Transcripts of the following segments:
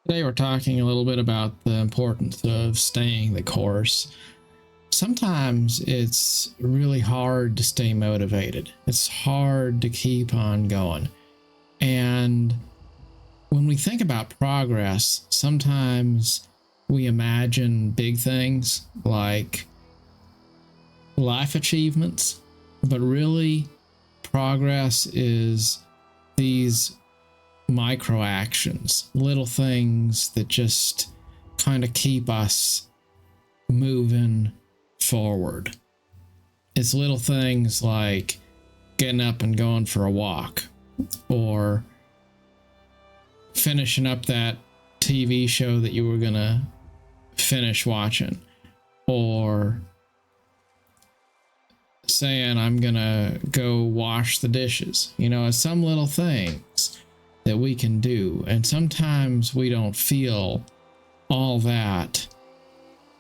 Today we're talking a little bit about the importance of staying the course. Sometimes it's really hard to stay motivated. It's hard to keep on going. And when we think about progress, sometimes we imagine big things like life achievements, but really progress is these micro actions, little things that just kind of keep us moving forward. It's little things like getting up and going for a walk, or finishing up that TV show that you were going to finish watching, or saying, I'm going to go wash the dishes. It's some little things that we can do. And sometimes we don't feel all that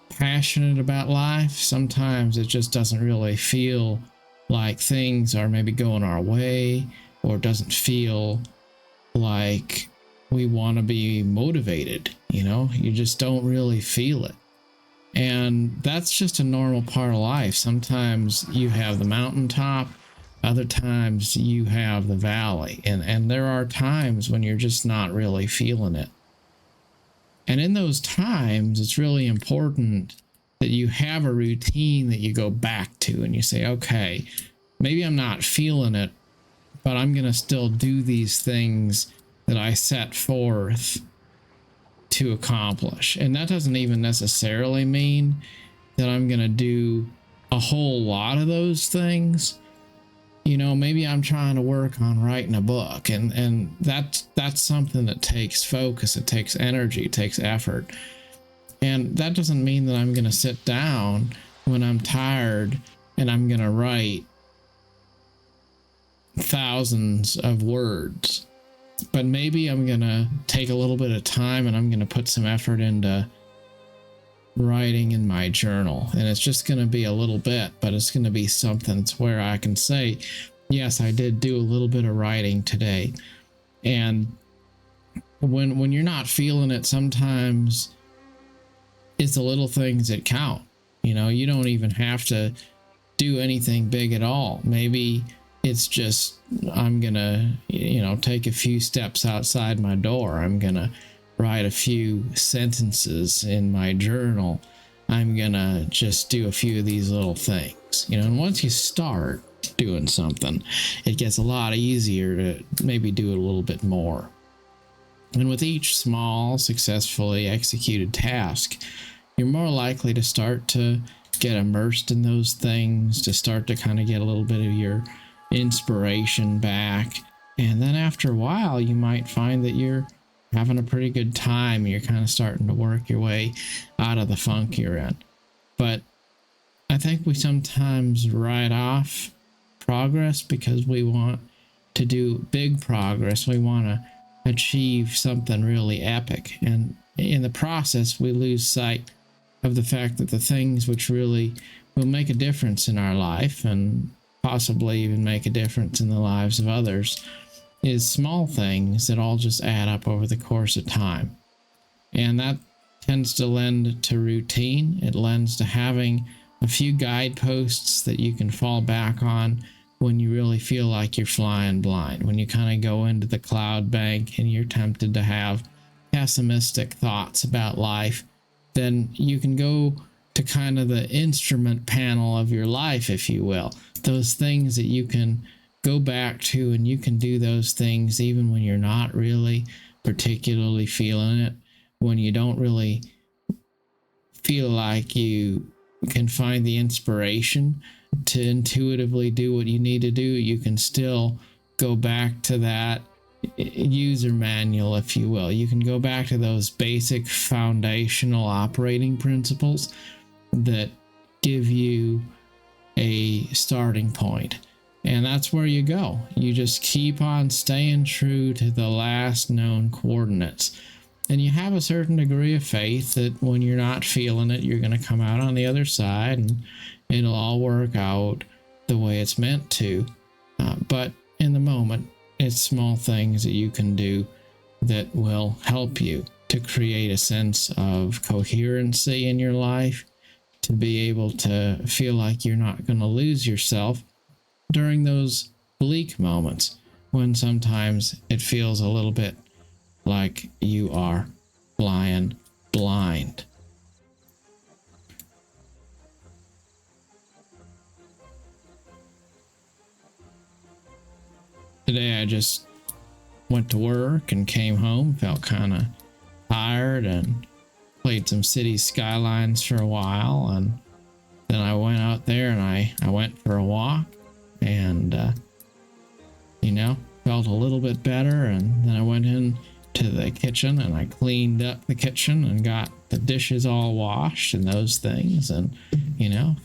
passionate about life. Sometimes it just doesn't really feel like things are maybe going our way, or doesn't feel like we want to be motivated. You just don't really feel it. And that's just a normal part of life. Sometimes you have the mountaintop, other times you have the valley, and there are times when you're just not really feeling it. And in those times, it's really important that you have a routine that you go back to, and you say, okay, maybe I'm not feeling it, but I'm going to still do these things that I set forth to accomplish. And that doesn't even necessarily mean that I'm going to do a whole lot of those things. Maybe I'm trying to work on writing a book, and that's something that takes focus, it takes energy, it takes effort. And that doesn't mean that I'm going to sit down when I'm tired and I'm going to write thousands of words. But maybe I'm going to take a little bit of time and I'm going to put some effort into writing in my journal. And it's just going to be a little bit, but it's going to be something to where I can say, yes, I did do a little bit of writing today. And when you're not feeling it, sometimes it's the little things that count. You don't even have to do anything big at all. Maybe it's just, I'm going to, take a few steps outside my door. I'm going to write a few sentences in my journal. I'm going to just do a few of these little things, and once you start doing something, it gets a lot easier to maybe do it a little bit more. And with each small, successfully executed task, you're more likely to start to get immersed in those things, to start to kind of get a little bit of your inspiration back. And then after a while, you might find that you're having a pretty good time. You're kind of starting to work your way out of the funk you're in. But I think we sometimes write off progress because we want to do big progress. We want to achieve something really epic. And in the process, we lose sight of the fact that the things which really will make a difference in our life, and possibly even make a difference in the lives of others, is small things that all just add up over the course of time. And that tends to lend to routine. It lends to having a few guideposts that you can fall back on when you really feel like you're flying blind, when you kind of go into the cloud bank and you're tempted to have pessimistic thoughts about life. Then you can go to kind of the instrument panel of your life, if you will, those things that you can go back to, and you can do those things even when you're not really particularly feeling it, when you don't really feel like you can find the inspiration to intuitively do what you need to do. You can still go back to that user manual, if you will. You can go back to those basic foundational operating principles that give you a starting point. And that's where you go. You just keep on staying true to the last known coordinates. And you have a certain degree of faith that when you're not feeling it, you're going to come out on the other side and it'll all work out the way it's meant to. But in the moment, it's small things that you can do that will help you to create a sense of coherency in your life, to be able to feel like you're not going to lose yourself during those bleak moments when sometimes it feels a little bit like you are flying blind. Today I just went to work and came home, felt kind of tired, and played some City Skylines for a while, and then I went out there and I went for a walk, and felt a little bit better, and then I went in to the kitchen and I cleaned up the kitchen and got the dishes all washed and those things, and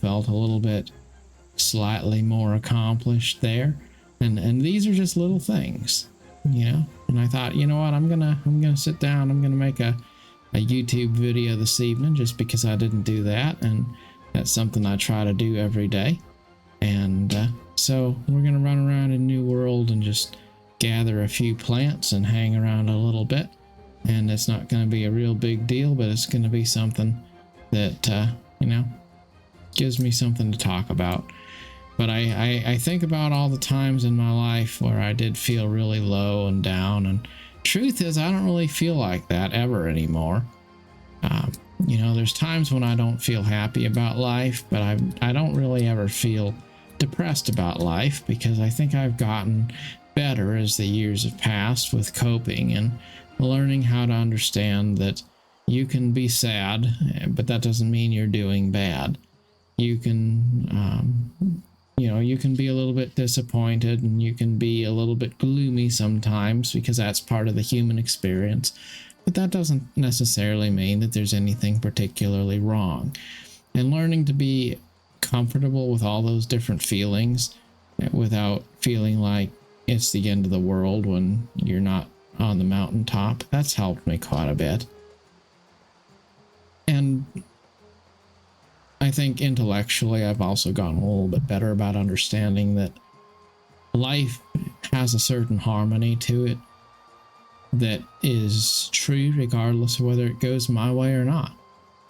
felt a little bit slightly more accomplished there. And these are just little things, and I thought, you know what, I'm gonna sit down, I'm gonna make a YouTube video this evening, just because I didn't do that, and that's something I try to do every day. And so we're gonna run around in New World and just gather a few plants and hang around a little bit, and it's not going to be a real big deal, but it's going to be something that gives me something to talk about. But I think about all the times in my life where I did feel really low and down, and truth is I don't really feel like that ever anymore. There's times when I don't feel happy about life, but I don't really ever feel depressed about life, because I think I've gotten better as the years have passed with coping and learning how to understand that you can be sad, but that doesn't mean you're doing bad. You can you can be a little bit disappointed, and you can be a little bit gloomy sometimes, because that's part of the human experience. But that doesn't necessarily mean that there's anything particularly wrong. And learning to be comfortable with all those different feelings without feeling like it's the end of the world when you're not on the mountaintop, that's helped me quite a bit. And I think intellectually I've also gotten a little bit better about understanding that life has a certain harmony to it that is true regardless of whether it goes my way or not.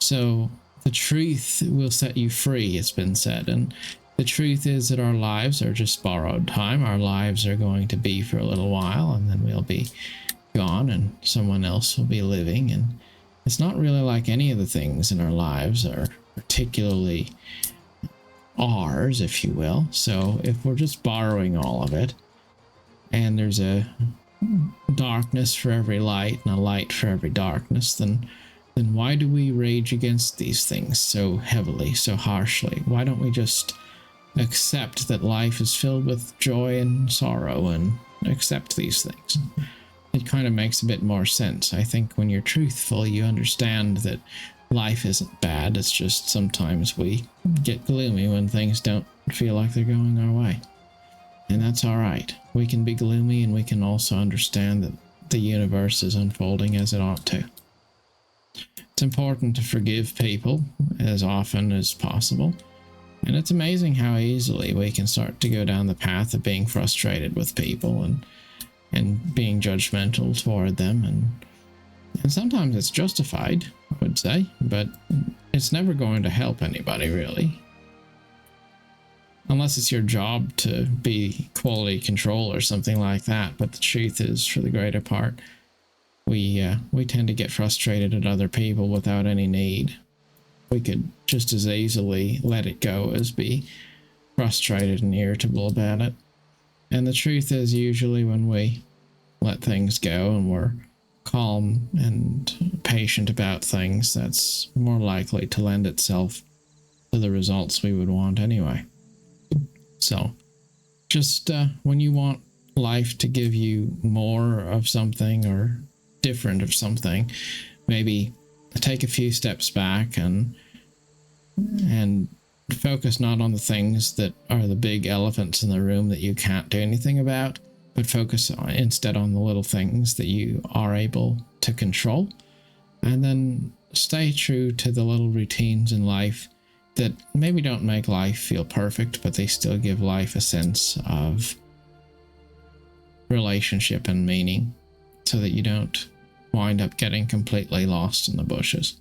So the truth will set you free, it's been said, and the truth is that our lives are just borrowed time. Our lives are going to be for a little while, and then we'll be gone and someone else will be living. And it's not really like any of the things in our lives are particularly ours, if you will. So if we're just borrowing all of it, and there's a darkness for every light and a light for every darkness, then why do we rage against these things so heavily, so harshly? Why don't we just accept that life is filled with joy and sorrow and accept these things? It kind of makes a bit more sense. I think when you're truthful, you understand that life isn't bad. It's just sometimes we get gloomy when things don't feel like they're going our way. And that's all right. We can be gloomy, and we can also understand that the universe is unfolding as it ought to. It's important to forgive people as often as possible. And it's amazing how easily we can start to go down the path of being frustrated with people and being judgmental toward them. And sometimes it's justified, I would say, but it's never going to help anybody, really. Unless it's your job to be quality control or something like that. But the truth is, for the greater part, we tend to get frustrated at other people without any need. We could just as easily let it go as be frustrated and irritable about it. And the truth is, usually when we let things go and we're calm and patient about things, that's more likely to lend itself to the results we would want anyway. So just when you want life to give you more of something or different of something, maybe take a few steps back and focus not on the things that are the big elephants in the room that you can't do anything about, but focus instead on the little things that you are able to control. And then stay true to the little routines in life that maybe don't make life feel perfect, but they still give life a sense of relationship and meaning, so that you don't wind up getting completely lost in the bushes.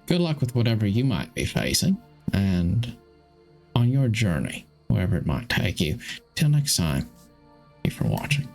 Good luck with whatever you might be facing, and on your journey, wherever it might take you. Till next time, thank you for watching.